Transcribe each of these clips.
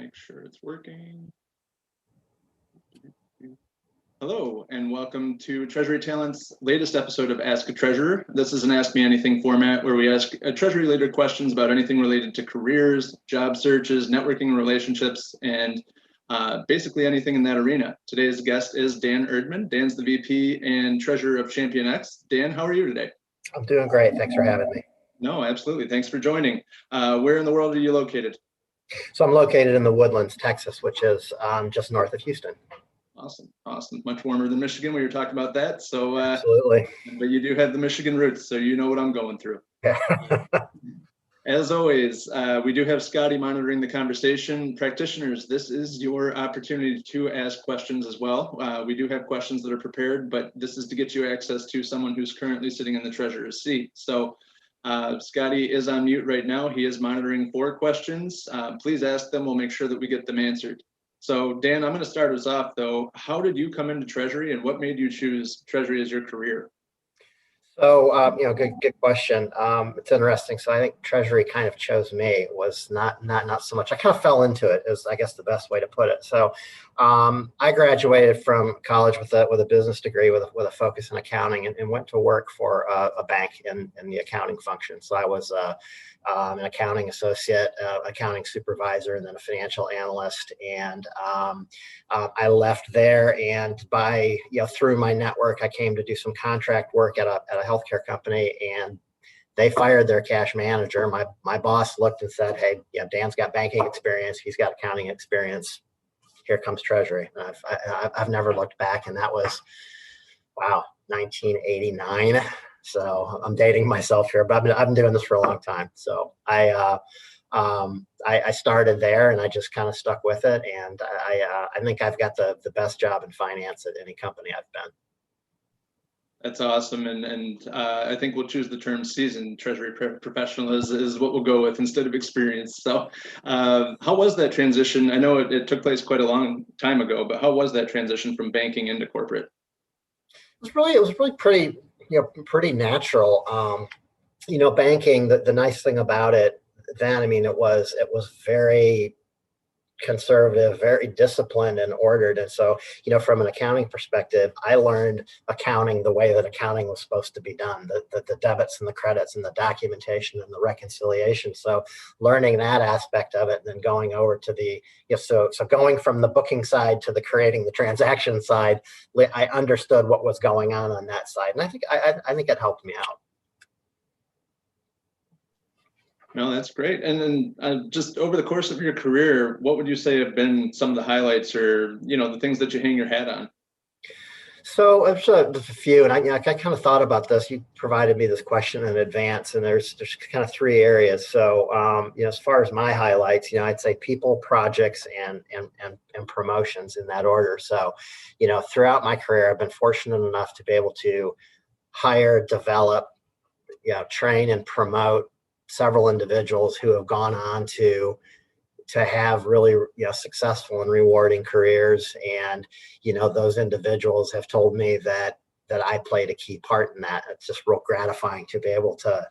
Make sure it's working. Hello, and welcome to Treasury Talent's latest episode of Ask a Treasurer. This is an Ask Me Anything format where we ask Treasury-related questions about anything related to careers, job searches, networking, relationships, and basically anything in that arena. Today's guest is Dan Erdman. Dan's the VP and Treasurer of ChampionX. Dan, how are you today? I'm doing great. Thanks for having me. No, absolutely. Thanks for joining. Where in the world are you located? So I'm located in the Woodlands, Texas, which is just north of Houston. Awesome. Much warmer than Michigan. We were talking about that. So absolutely. But you do have the Michigan roots, so you know what I'm going through. Yeah. As always, we do have Scotty monitoring the conversation. Practitioners, this is your opportunity to ask questions as well. We do have questions that are prepared, but this is to get you access to someone who's currently sitting in the treasurer's seat. So Scotty is on mute right now. He is monitoring for questions. Please ask them. We'll make sure that we get them answered. So Dan, I'm going to start us off though. How did you come into Treasury and what made you choose Treasury as your career? So, good question. It's interesting. So I think Treasury kind of chose me. It was not so much. I kind of fell into it is, I guess, the best way to put it. So I graduated from college with a business degree with a focus in accounting and went to work for a bank in the accounting function. So I was an accounting associate, accounting supervisor, and then a financial analyst. And I left there, and through my network, I came to do some contract work at a healthcare company, and they fired their cash manager. My boss looked and said, "Hey, Dan's got banking experience. He's got accounting experience. Here comes Treasury." And I've never looked back, and that was, wow, 1989. So I'm dating myself here, but I've been doing this for a long time. So I started there, and I just kind of stuck with it. And I think I've got the best job in finance at any company I've been. That's awesome, and I think we'll choose the term seasoned Treasury professional is what we'll go with instead of experience. So how was that transition? I know it took place quite a long time ago, but how was that transition from banking into corporate? It was really pretty natural. Banking, the nice thing about it then, it was very conservative, very disciplined and ordered. And so, from an accounting perspective, I learned accounting the way that accounting was supposed to be done, the debits and the credits and the documentation and the reconciliation. So learning that aspect of it, and then going over to so going from the booking side to the creating the transaction side, I understood what was going on that side. And I think it helped me out. No, that's great. And then just over the course of your career, what would you say have been some of the highlights or, the things that you hang your hat on? So there's a few, and I kind of thought about this. You provided me this question in advance, and there's kind of three areas. So, as far as my highlights, I'd say people, projects, and promotions in that order. So, throughout my career, I've been fortunate enough to be able to hire, develop, train, and promote several individuals who have gone on to have really successful and rewarding careers. And those individuals have told me that I played a key part in that. It's just real gratifying to be able to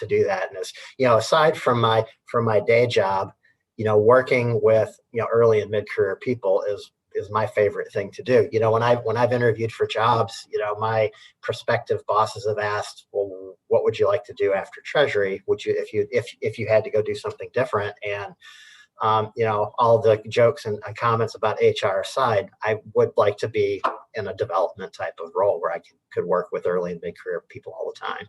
do that. And as aside from my day job, working with early and mid-career people is my favorite thing to do. When I've interviewed for jobs, my prospective bosses have asked, well, what would you like to do after Treasury? Would you, if you had to go do something different? And all the jokes and comments about HR aside, I would like to be in a development type of role where I could work with early and mid-career people all the time.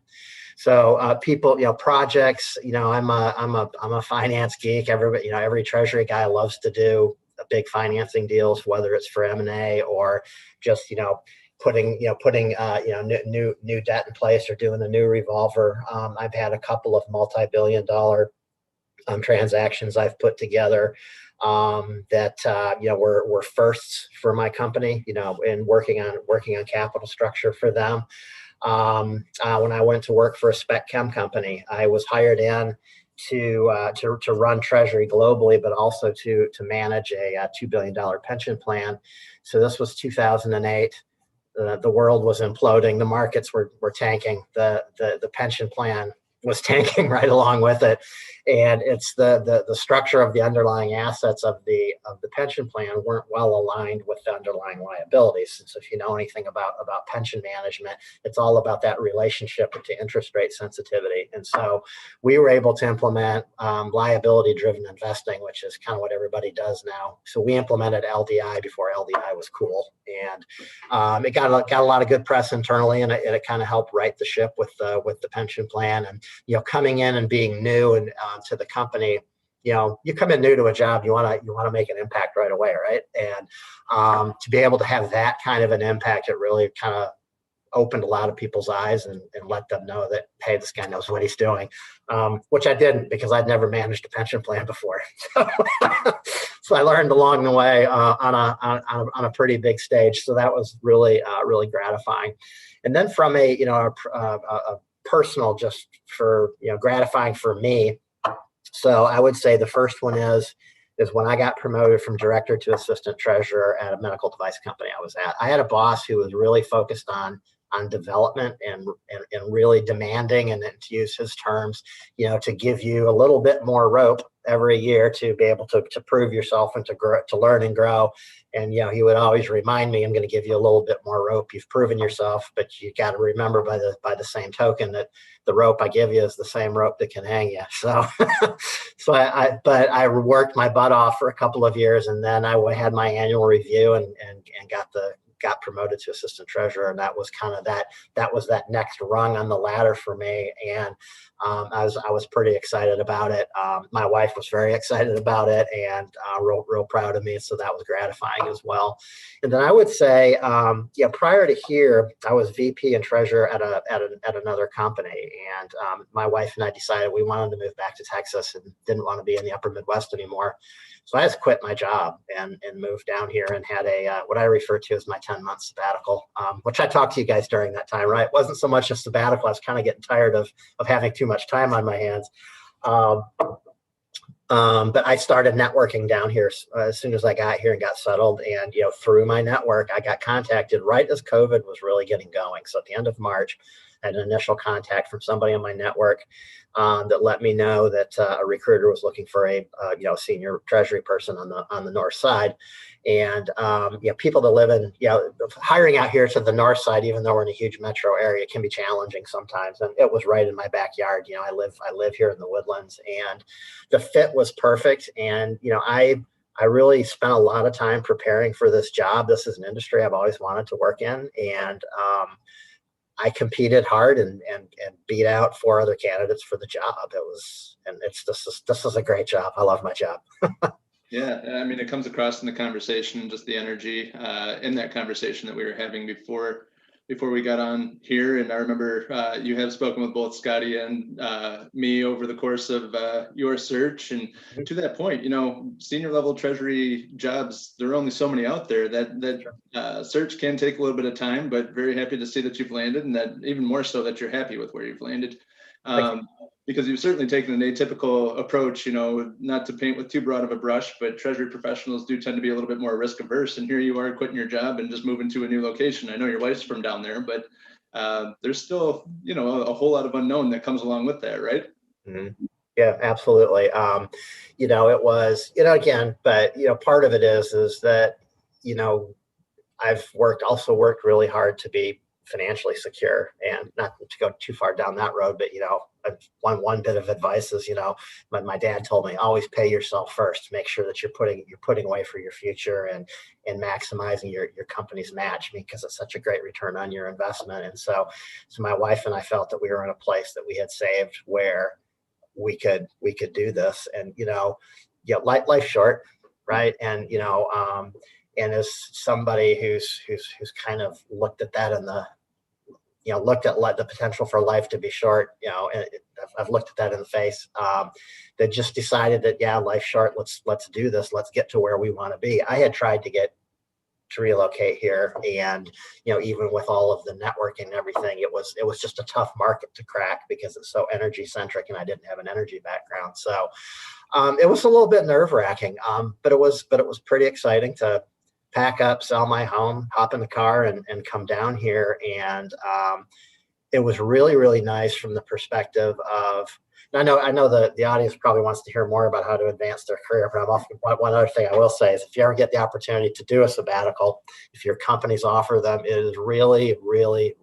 So people, projects, I'm a finance geek. Every Treasury guy loves to do big financing deals, whether it's for M&A or just, putting new debt in place or doing a new revolver. I've had a couple of multi-billion-dollar transactions I've put together that were firsts for my company, in working on capital structure for them. When I went to work for a spec chem company, I was hired in to run Treasury globally, but also to manage a $2 billion pension plan. So this was 2008. The world was imploding. The markets were tanking. The pension plan was tanking right along with it. And it's the structure of the underlying assets of the pension plan weren't well aligned with the underlying liabilities. And so if you know anything about pension management, it's all about that relationship to interest rate sensitivity. And so we were able to implement liability driven investing, which is kind of what everybody does now. So we implemented LDI before LDI was cool, and it got a lot of good press internally, and it kind of helped right the ship with the pension plan. And coming in and being new and to the company, you come in new to a job, you want to make an impact right away, right? And to be able to have that kind of an impact, it really kind of opened a lot of people's eyes and let them know that, hey, this guy knows what he's doing, which I didn't, because I'd never managed a pension plan before. So I learned along the way on a pretty big stage. So that was really gratifying. And then from a personal, just for gratifying for me. So I would say the first one is when I got promoted from director to assistant treasurer at a medical device company I was at. I had a boss who was really focused on development and really demanding, and to use his terms, to give you a little bit more rope every year to be able to prove yourself and to grow, to learn and grow. And he would always remind me, I'm going to give you a little bit more rope. You've proven yourself, but you got to remember by the same token that the rope I give you is the same rope that can hang you. So, but I worked my butt off for a couple of years, and then I had my annual review and got promoted to assistant treasurer, and that was kind of that was that next rung on the ladder for me. And I was pretty excited about it. My wife was very excited about it, and real proud of me. So that was gratifying as well. And then I would say, prior to here, I was VP and treasurer at another company, and my wife and I decided we wanted to move back to Texas and didn't want to be in the upper Midwest anymore. So I just quit my job and moved down here and had what I refer to as my 10-month sabbatical, which I talked to you guys during that time, right? It wasn't so much a sabbatical. I was kind of getting tired of having too much time on my hands. But I started networking down here as soon as I got here and got settled. And, through my network, I got contacted right as COVID was really getting going. So at the end of March, I had an initial contact from somebody on my network that let me know that a recruiter was looking for a senior treasury person on the north side. And people that live in hiring out here to the north side, even though we're in a huge metro area, can be challenging sometimes. And it was right in my backyard. I live here in the Woodlands, and the fit was perfect. And I really spent a lot of time preparing for this job. This is an industry I've always wanted to work in, and I competed hard and beat out 4 other candidates for the job. This is a great job. I love my job. Yeah, I mean, it comes across in the conversation, just the energy in that conversation that we were having before we got on here. And I remember you have spoken with both Scotty and me over the course of your search. And to that point, senior level treasury jobs, there are only so many out there. That search can take a little bit of time, but very happy to see that you've landed, and that even more so that you're happy with where you've landed. Because you've certainly taken an atypical approach, not to paint with too broad of a brush, but treasury professionals do tend to be a little bit more risk averse. And here you are quitting your job and just moving to a new location. I know your wife's from down there, but there's still, a whole lot of unknown that comes along with that, right? Mm-hmm. Yeah, absolutely. It was, again, but, part of it is that, I've also worked really hard to be financially secure, and not to go too far down that road, but one bit of advice is, my dad told me, always pay yourself first. Make sure that you're putting away for your future and maximizing your company's match, because it's such a great return on your investment. And so my wife and I felt that we were in a place that we had saved where we could do this. And life's short, right? And and as somebody who's kind of looked at that and looked at the potential for life to be short, and I've looked at that in the face. That just decided that, life's short. Let's do this. Let's get to where we want to be. I had tried to relocate here, and even with all of the networking and everything, it was just a tough market to crack because it's so energy centric, and I didn't have an energy background. So it was a little bit nerve wracking, but it was pretty exciting to pack up, sell my home, hop in the car, and come down here. And it was really, really nice from the perspective of, I know the audience probably wants to hear more about how to advance their career, but one other thing I will say is if you ever get the opportunity to do a sabbatical, if your companies offer them, it is really, really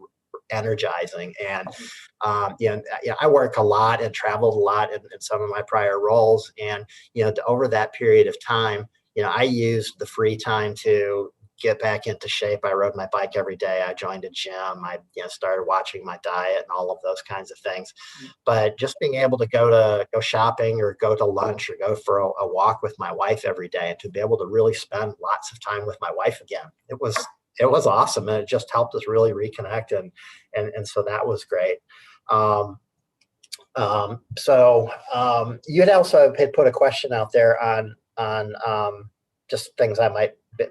energizing. And I work a lot and traveled a lot in some of my prior roles. And, over that period of time, I used the free time to get back into shape. I rode my bike every day. I joined a gym. I started watching my diet and all of those kinds of things. But just being able to go shopping or go to lunch or go for a walk with my wife every day, and to be able to really spend lots of time with my wife again, it was awesome. And it just helped us really reconnect. And so that was great. You had also put a question out there on just things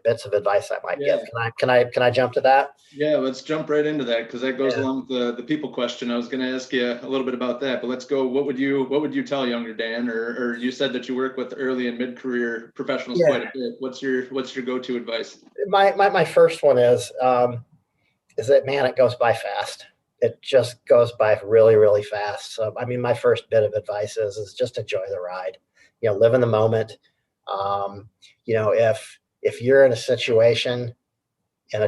bits of advice I might give. Can I jump to that? Yeah, let's jump right into that, because that goes along with the people question. I was going to ask you a little bit about that, but let's go. What would you tell younger Dan, or you said that you work with early and mid-career professionals quite a bit. What's your go-to advice? My first one is that, man, it goes by fast. It just goes by really, really fast. So, my first bit of advice is just enjoy the ride. Live in the moment. If you're in a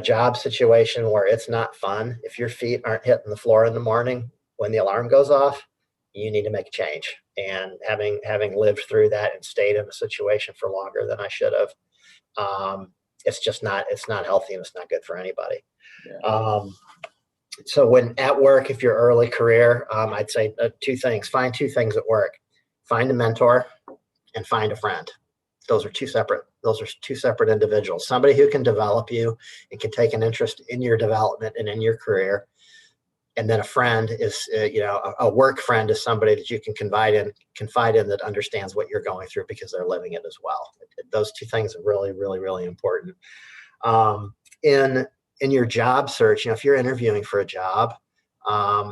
job situation where it's not fun, if your feet aren't hitting the floor in the morning when the alarm goes off, you need to make a change. And having lived through that and stayed in a situation for longer than I should have, it's not healthy, and it's not good for anybody. Yeah. So when at work, if you're early career, I'd say two things. Find two things at work. Find a mentor and find a friend. Those are two separate individuals. Somebody who can develop you and can take an interest in your development and in your career. And then a friend is, a work friend is somebody that you can confide in that understands what you're going through because they're living it as well. Those two things are really, really, really important. In your job search, if you're interviewing for a job,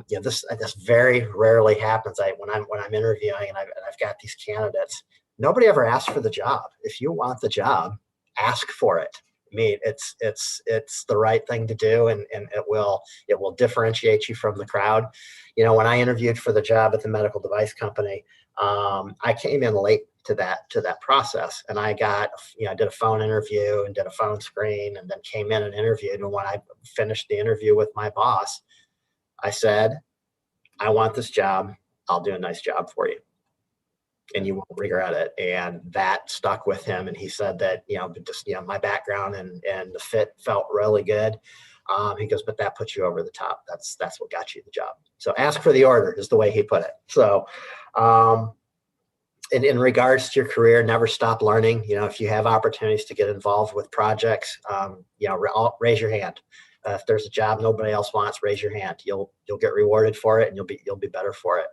this very rarely happens. When I'm interviewing and I've got these candidates, nobody ever asks for the job. If you want the job, ask for it. It's the right thing to do, and it will differentiate you from the crowd. When I interviewed for the job at the medical device company, I came in late to that process, and I did a phone interview and did a phone screen, and then came in and interviewed. And when I finished the interview with my boss, I said, "I want this job. I'll do a nice job for you, and you won't regret it." And that stuck with him. And he said that, my background and the fit felt really good. He goes, "But that puts you over the top. That's what got you the job." So ask for the order is the way he put it. So, in regards to your career, never stop learning. If you have opportunities to get involved with projects, raise your hand. If there's a job nobody else wants, raise your hand. You'll get rewarded for it, and you'll be better for it.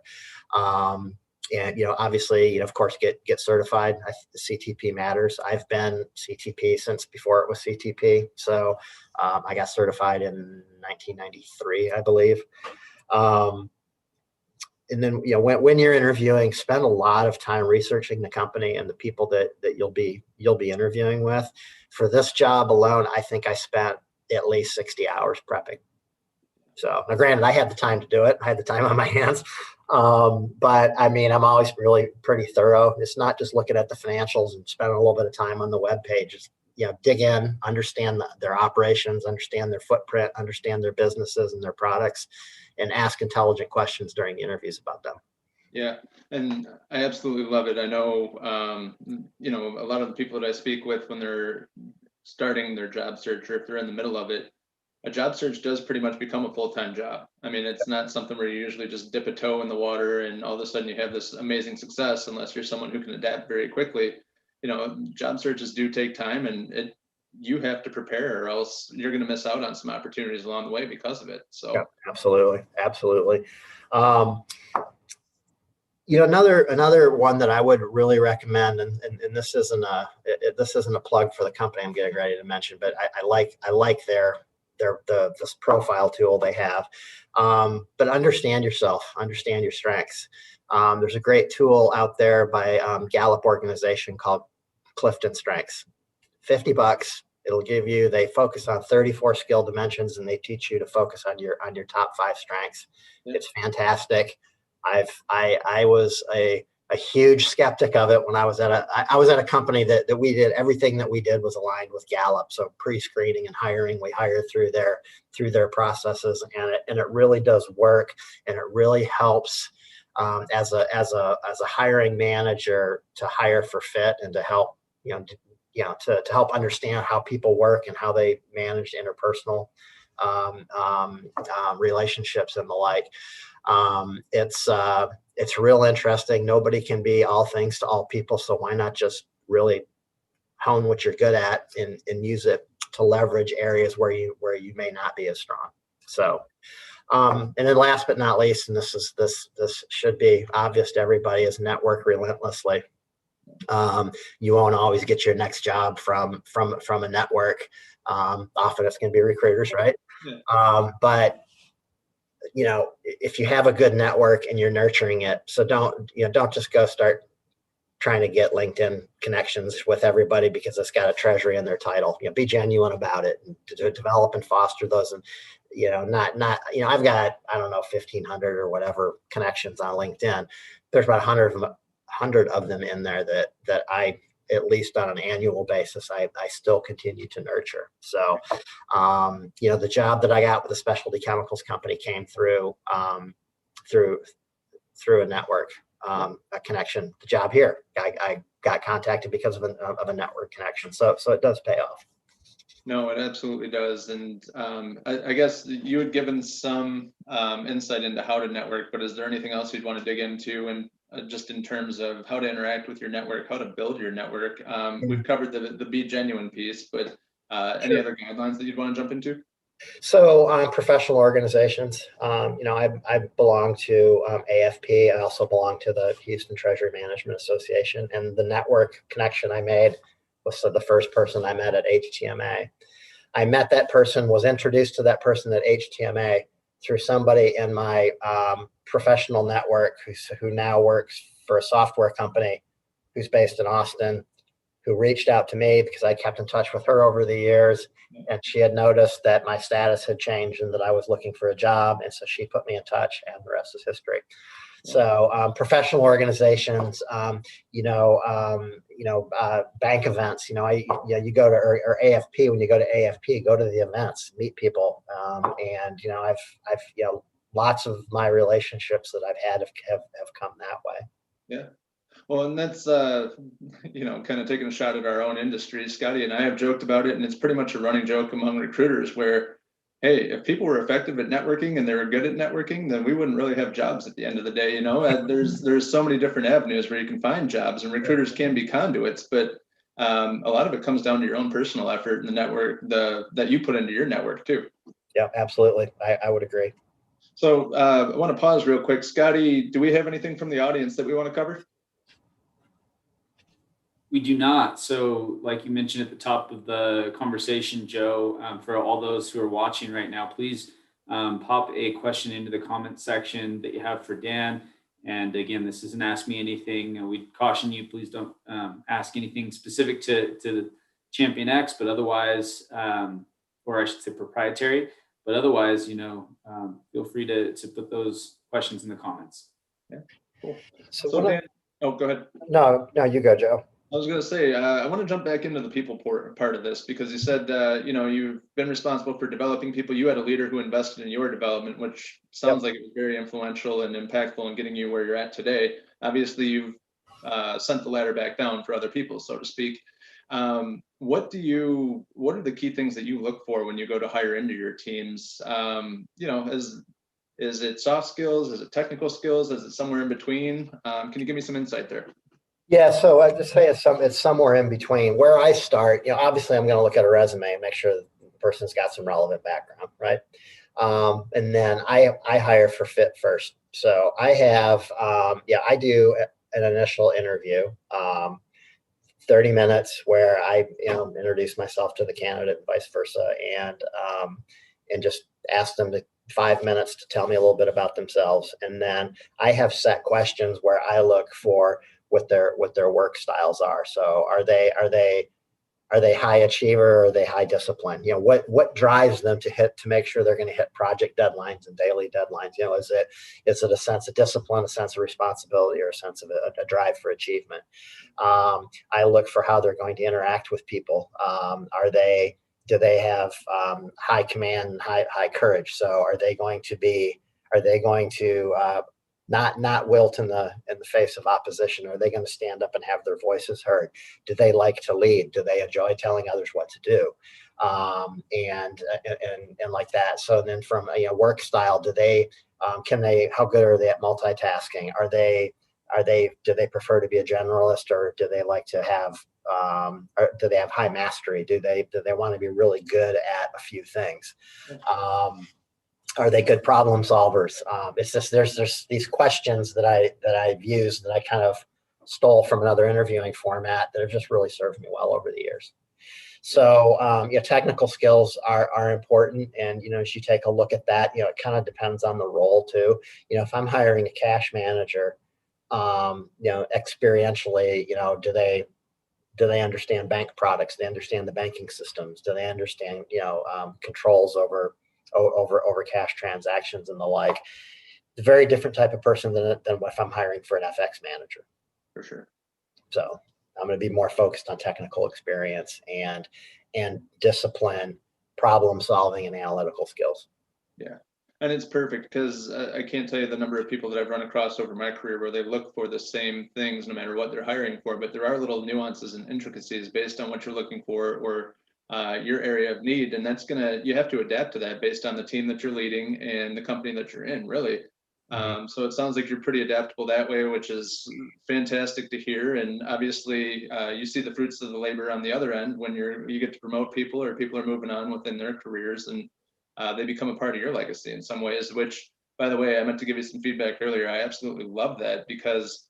And obviously, of course, get certified. The CTP matters. I've been CTP since before it was CTP. So I got certified in 1993, I believe. And then, when you're interviewing, spend a lot of time researching the company and the people that you'll be interviewing with. For this job alone, I think I spent at least 60 hours prepping. So now, granted, I had the time to do it. I had the time on my hands. But I'm always really pretty thorough. It's not just looking at the financials and spending a little bit of time on the web page. It's, dig in, understand their operations, understand their footprint, understand their businesses and their products, and ask intelligent questions during the interviews about them. Yeah, and I absolutely love it. I know, a lot of the people that I speak with when they're starting their job search, or if they're in the middle of it, a job search does pretty much become a full-time job. It's not something where you usually just dip a toe in the water and all of a sudden you have this amazing success, unless you're someone who can adapt very quickly. Job searches do take time, and you have to prepare, or else you're going to miss out on some opportunities along the way because of it. So yeah, absolutely. Another one that I would really recommend, and this isn't a plug for the company I'm getting ready to mention, but I like this profile tool they have. But understand yourself, understand your strengths. There's a great tool out there by Gallup organization called Clifton Strengths. $50. They focus on 34 skill dimensions, and they teach you to focus on your top 5 strengths. Yeah. It's fantastic. I was a huge skeptic of it when I was at a company that we did everything that we did was aligned with Gallup. So pre-screening and hiring, we hire through their processes, and it really does work, and it really helps as a hiring manager to hire for fit and to help to help understand how people work and how they manage interpersonal relationships and the like. It's real interesting. Nobody can be all things to all people, so why not just really hone what you're good at and use it to leverage areas where you may not be as strong. So, and then last but not least, and this should be obvious to everybody, is network relentlessly. You won't always get your next job from a network. Often it's going to be recruiters, right? Yeah. But if you have a good network and you're nurturing it, so don't just go start trying to get LinkedIn connections with everybody because it's got a treasury in their title. Be genuine about it and to develop and foster those. And I've got, I don't know, 1,500 or whatever connections on LinkedIn. There's about 100 of them in there that I, at least on an annual basis, I still continue to nurture. So, the job that I got with the specialty chemicals company came through a network, a connection. The job here, I got contacted because of a network connection. So it does pay off. No, it absolutely does. And I guess you had given some insight into how to network, but is there anything else you'd want to dig into? And just in terms of how to interact with your network, how to build your network. We've covered the be genuine piece, but any other guidelines that you'd want to jump into? So professional organizations, I belong to AFP. I also belong to the Houston Treasury Management Association, and the network connection I made was the first person I met at HTMA. I met that person, was introduced to that person at HTMA through somebody in my professional network who now works for a software company who's based in Austin, who reached out to me because I kept in touch with her over the years, and she had noticed that my status had changed and that I was looking for a job, and so she put me in touch, and the rest is history. So professional organizations, bank events. You go to or AFP. When you go to AFP, go to the events, meet people, and I've lots of my relationships that I've had have come that way. Yeah. Well, and that's, kind of taking a shot at our own industry. Scotty and I have joked about it, and it's pretty much a running joke among recruiters where, hey, if people were effective at networking and they were good at networking, then we wouldn't really have jobs at the end of the day. There's so many different avenues where you can find jobs, and recruiters can be conduits, but a lot of it comes down to your own personal effort and the network that you put into your network too. Yeah, absolutely. I would agree. So I want to pause real quick. Scotty, do we have anything from the audience that we want to cover? We do not. So like you mentioned at the top of the conversation, Joe, for all those who are watching right now, please pop a question into the comment section that you have for Dan. And again, this isn't Ask Me Anything. We caution you, please don't ask anything specific to ChampionX, but otherwise, or I should say proprietary, but otherwise, feel free to put those questions in the comments. Yeah, cool. So Dan, go ahead. No, you go, Joe. I was going to say, I want to jump back into the people part of this, because you said, you've been responsible for developing people. You had a leader who invested in your development, which sounds like it was very influential and impactful in getting you where you're at today. Obviously, you've sent the ladder back down for other people, so to speak. What are the key things that you look for when you go to hire into your teams? Is it soft skills? Is it technical skills? Is it somewhere in between? Can you give me some insight there? Yeah, so I just say it's somewhere in between. Where I start, obviously I'm going to look at a resume and make sure the person's got some relevant background, right? And then I hire for fit first. So I have, I do an initial interview, 30 minutes where I introduce myself to the candidate and vice versa, and just ask them to 5 minutes to tell me a little bit about themselves. And then I have set questions where I look for what their work styles are. So are they Are they high achiever or are they high discipline? What drives them to make sure they're going to hit project deadlines and daily deadlines? Is it a sense of discipline, a sense of responsibility, or a sense of a drive for achievement? I look for how they're going to interact with people. Do they have high command and high courage? So are they going to not wilt in the face of opposition? Are they going to stand up and have their voices heard? Do they like to lead? Do they enjoy telling others what to do? And like that. So then from a work style, how good are they at multitasking? Do they prefer to be a generalist, or do they like to have or do they have high mastery? Do they want to be really good at a few things? Are they good problem solvers? It's just there's these questions that I've used that I kind of stole from another interviewing format that have just really served me well over the years. So technical skills are important, and as you take a look at that, it kind of depends on the role too. If I'm hiring a cash manager, experientially, do they understand bank products? Do they understand the banking systems? Do they understand controls over cash transactions and the like? It's a very different type of person than if I'm hiring for an FX manager. For sure. So I'm going to be more focused on technical experience and discipline, problem solving, and analytical skills. Yeah. And it's perfect because I can't tell you the number of people that I've run across over my career where they look for the same things no matter what they're hiring for, but there are little nuances and intricacies based on what you're looking for or your area of need. And you have to adapt to that based on the team that you're leading and the company that you're in, really. So it sounds like you're pretty adaptable that way, which is fantastic to hear. And obviously you see the fruits of the labor on the other end when you get to promote people or people are moving on within their careers, and they become a part of your legacy in some ways, which, by the way, I meant to give you some feedback earlier. I absolutely love that because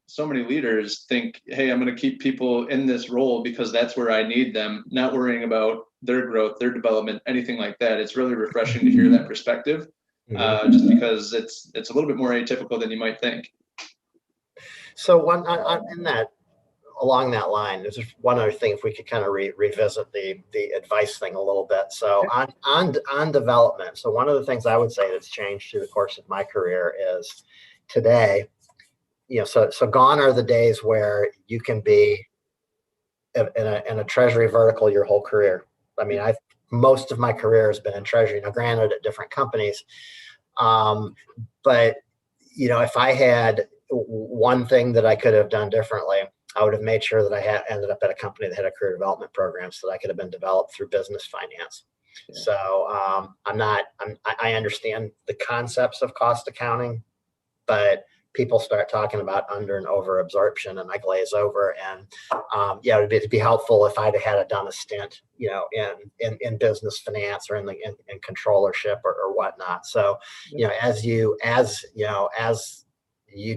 so many leaders think, hey, I'm going to keep people in this role because that's where I need them, not worrying about their growth, their development, anything like that. It's really refreshing to hear that perspective, just because it's a little bit more atypical than you might think. So along that line, there's just one other thing, if we could kind of revisit the advice thing a little bit. So on development, so one of the things I would say that's changed through the course of my career is today, so gone are the days where you can be in a treasury vertical your whole career. I mean, most of my career has been in treasury. Now, granted, at different companies, but if I had one thing that I could have done differently, I would have made sure that I ended up at a company that had a career development program so that I could have been developed through business finance. Yeah. So I understand the concepts of cost accounting, but people start talking about under and over absorption and I glaze over. And it'd be helpful if I'd had done a stint, in business finance or in controllership or whatnot. So, as you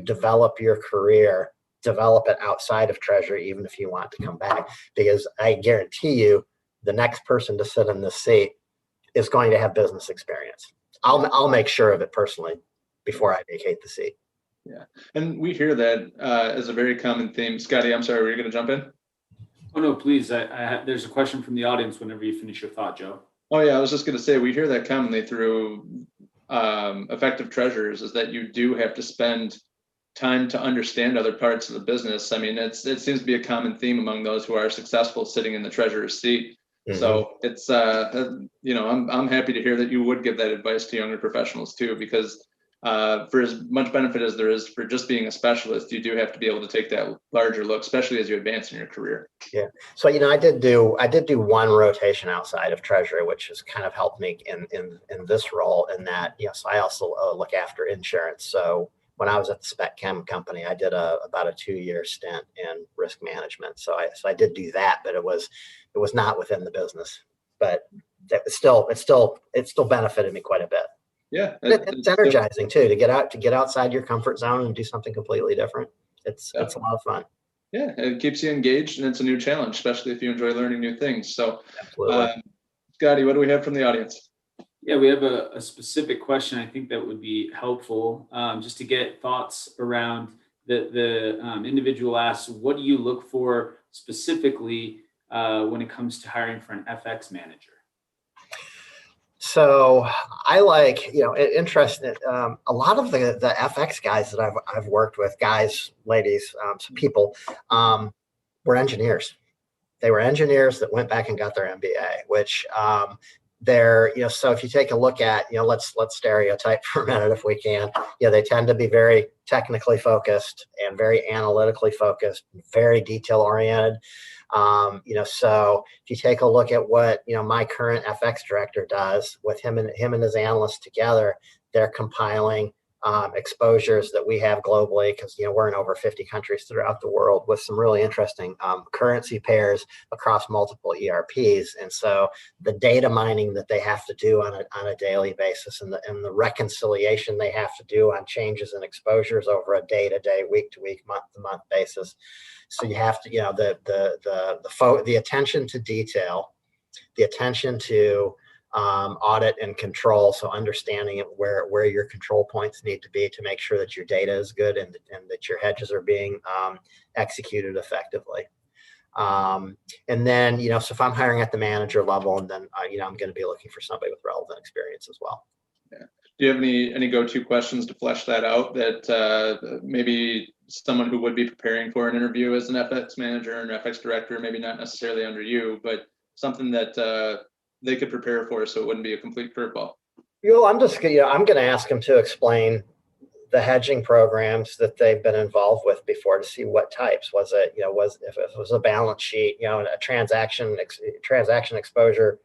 develop your career, develop it outside of treasury, even if you want to come back, because I guarantee you the next person to sit in this seat is going to have business experience. I'll make sure of it personally before I vacate the seat. Yeah. And we hear that as a very common theme. Scotty, I'm sorry, were you going to jump in? Oh, no, please. There's a question from the audience whenever you finish your thought, Joe. Oh, yeah. I was just going to say, we hear that commonly through effective treasurers, is that you do have to spend time to understand other parts of the business. I mean, it seems to be a common theme among those who are successful sitting in the treasurer's seat. Mm-hmm. So it's, I'm happy to hear that you would give that advice to younger professionals too, because for as much benefit as there is for just being a specialist, you do have to be able to take that larger look, especially as you advance in your career. Yeah. So, I did do one rotation outside of treasury, which has kind of helped me in this role in that, so I also look after insurance. So when I was at the spec chem company, I did about a 2-year stint in risk management. So I did do that, but it was not within the business, but it still benefited me quite a bit. Yeah, it's energizing too to get outside your comfort zone and do something completely different. It's a lot of fun. Yeah, it keeps you engaged, and it's a new challenge, especially if you enjoy learning new things. So, Scotty, what do we have from the audience? Yeah, we have a specific question I think that would be helpful, just to get thoughts around the individual asks, what do you look for specifically when it comes to hiring for an FX manager? So I like, interesting. A lot of the FX guys that I've worked with, guys, ladies, some people, were engineers. They were engineers that went back and got their MBA, which so if you take a look at, let's stereotype for a minute if we can, they tend to be very technically focused and very analytically focused, very detail oriented. So if you take a look at what, my current FX director does with him and his analysts together, they're compiling exposures that we have globally, because we're in over 50 countries throughout the world with some really interesting currency pairs across multiple ERPs. And so the data mining that they have to do on a daily basis, and the reconciliation they have to do on changes in exposures over a day-to-day, week-to-week, month-to-month basis. So you have to, the attention to detail, the attention to audit and control. So understanding where your control points need to be to make sure that your data is good and that your hedges are being executed effectively. And then, so if I'm hiring at the manager level, and then, I'm going to be looking for somebody with relevant experience as well. Yeah. Do you have any go-to questions to flesh that out that maybe someone who would be preparing for an interview as an FX manager and FX director, maybe not necessarily under you, but something that they could prepare for so it wouldn't be a complete curveball? I'm going to ask them to explain the hedging programs that they've been involved with before, to see what types. Was it, if it was a balance sheet, a transaction exposure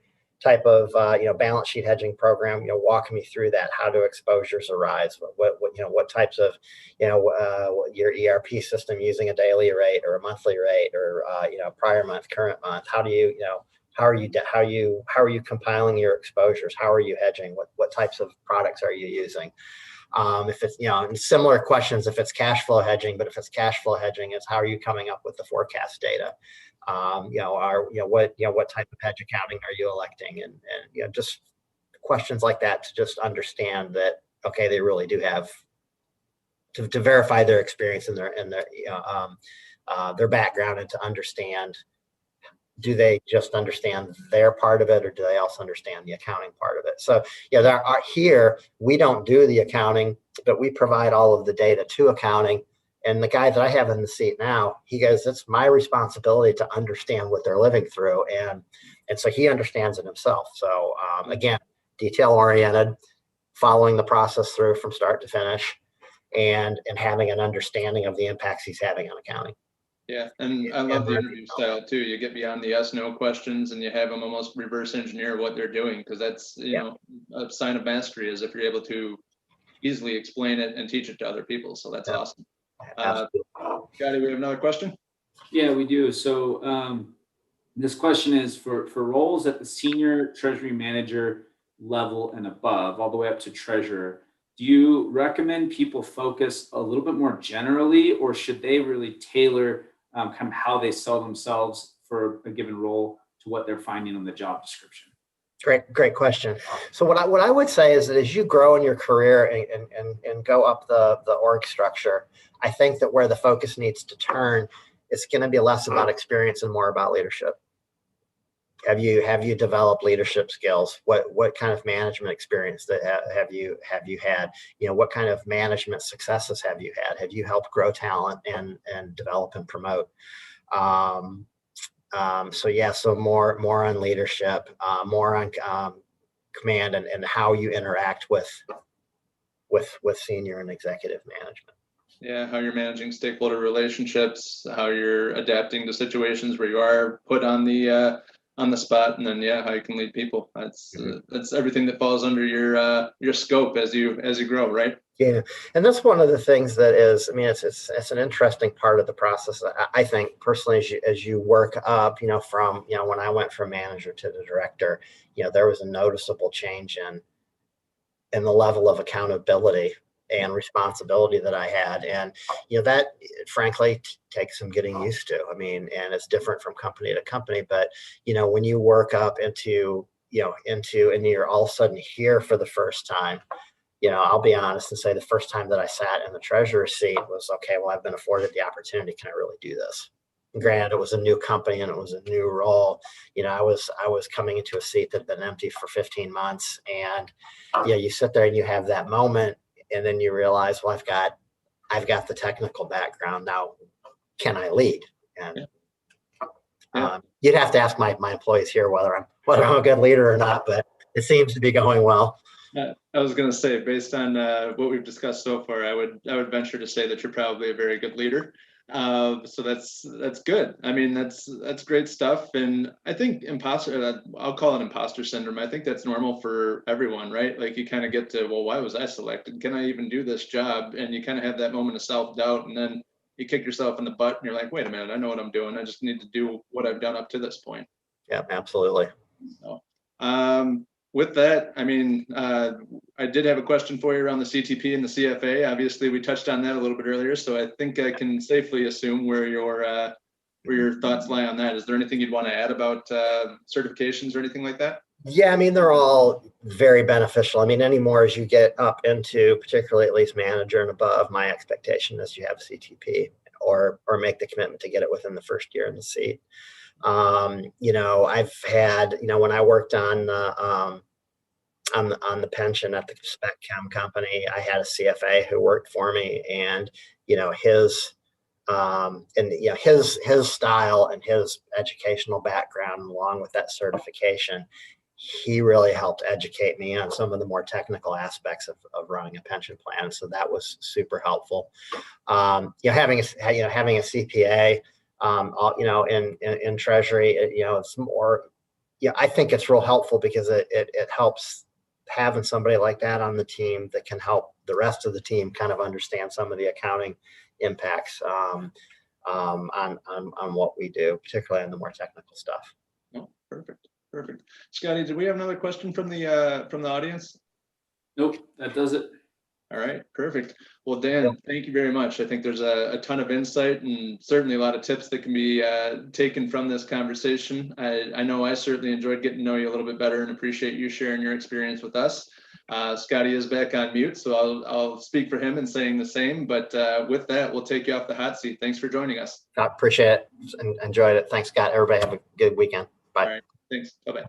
type of, balance sheet hedging program, walk me through that. How do exposures arise? What types of, your ERP system using a daily rate or a monthly rate or, prior month, current month? How do you, how are you compiling your exposures? How are you hedging? What types of products are you using? If it's, and similar questions if it's cash flow hedging, but if it's cash flow hedging, it's how are you coming up with the forecast data? What type of hedge accounting are you electing? And just questions like that to just understand that, okay, they really do have to verify their experience and their background, and to understand, do they just understand their part of it, or do they also understand the accounting part of it? So here, we don't do the accounting, but we provide all of the data to accounting. And the guy that I have in the seat now, he goes, it's my responsibility to understand what they're living through. And so he understands it himself. So again, detail oriented, following the process through from start to finish, and having an understanding of the impacts he's having on accounting. Yeah, and I love the interview style too. You get beyond the yes/no questions, and you have them almost reverse engineer what they're doing, because that's a sign of mastery, is if you're able to easily explain it and teach it to other people. So that's awesome. Scotty, we have another question. Yeah, we do. So this question is for roles at the senior treasury manager level and above, all the way up to treasurer. Do you recommend people focus a little bit more generally, or should they really tailor kind of how they sell themselves for a given role to what they're finding on the job description? Great question. So what I would say is that as you grow in your career and go up the org structure, I think that where the focus needs to turn, it's going to be less about experience and more about leadership. Have you developed leadership skills? What kind of management experience that have you had? What kind of management successes have you had? Have you helped grow talent and develop and promote? So more on leadership, more on command, and how you interact with senior and executive management. Yeah, how you're managing stakeholder relationships, how you're adapting to situations where you are put on the spot, and then how you can lead people. That's everything that falls under your scope as you grow, right? Yeah, and that's one of the things that is, it's an interesting part of the process. I think personally, as you work up, from when I went from manager to the director, there was a noticeable change in the level of accountability and responsibility that I had, and that frankly takes some getting used to. And it's different from company to company, but when you work up into and you're all of a sudden here for the first time. I'll be honest and say the first time that I sat in the treasurer seat was, okay, well, I've been afforded the opportunity. Can I really do this? Granted, it was a new company and it was a new role. I was coming into a seat that had been empty for 15 months, and you sit there and you have that moment, and then you realize, well, I've got the technical background now. Can I lead? And you'd have to ask my employees here whether I'm a good leader or not, but it seems to be going well. I was going to say, based on what we've discussed so far, I would venture to say that you're probably a very good leader. So that's good. I mean, that's great stuff. And I think I'll call it imposter syndrome. I think that's normal for everyone, right? Like you kind of get to, well, why was I selected? Can I even do this job? And you kind of have that moment of self-doubt, and then you kick yourself in the butt and you're like, wait a minute, I know what I'm doing. I just need to do what I've done up to this point. Yeah, absolutely. So, with that, I mean, I did have a question for you around the CTP and the CFA. Obviously, we touched on that a little bit earlier, so I think I can safely assume where your thoughts lie on that. Is there anything you'd want to add about certifications or anything like that? Yeah, I mean, they're all very beneficial. I mean, anymore as you get up into, particularly at least manager and above, my expectation is you have CTP or make the commitment to get it within the first year in the seat. I've had, when I worked on the pension at the spec chem company, I had a CFA who worked for me, and his style and his educational background, along with that certification, he really helped educate me on some of the more technical aspects of running a pension plan. So that was super helpful. Having a CPA, in Treasury, it's more, I think it's real helpful because it helps having somebody like that on the team that can help the rest of the team kind of understand some of the accounting impacts on what we do, particularly on the more technical stuff. Oh, perfect. Scotty, did we have another question from the audience? Nope, that does it. All right, perfect. Well, Dan, thank you very much. I think there's a ton of insight and certainly a lot of tips that can be taken from this conversation. I know I certainly enjoyed getting to know you a little bit better and appreciate you sharing your experience with us. Scotty is back on mute, so I'll speak for him and saying the same. But with that, we'll take you off the hot seat. Thanks for joining us. I appreciate it and enjoyed it. Thanks, Scott. Everybody have a good weekend. Bye. All right, thanks. Bye-bye.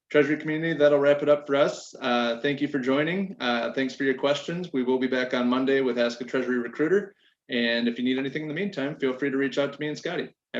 Treasury community, that'll wrap it up for us. Thank you for joining. Thanks for your questions. We will be back on Monday with Ask a Treasury Recruiter. And if you need anything in the meantime, feel free to reach out to me and Scotty.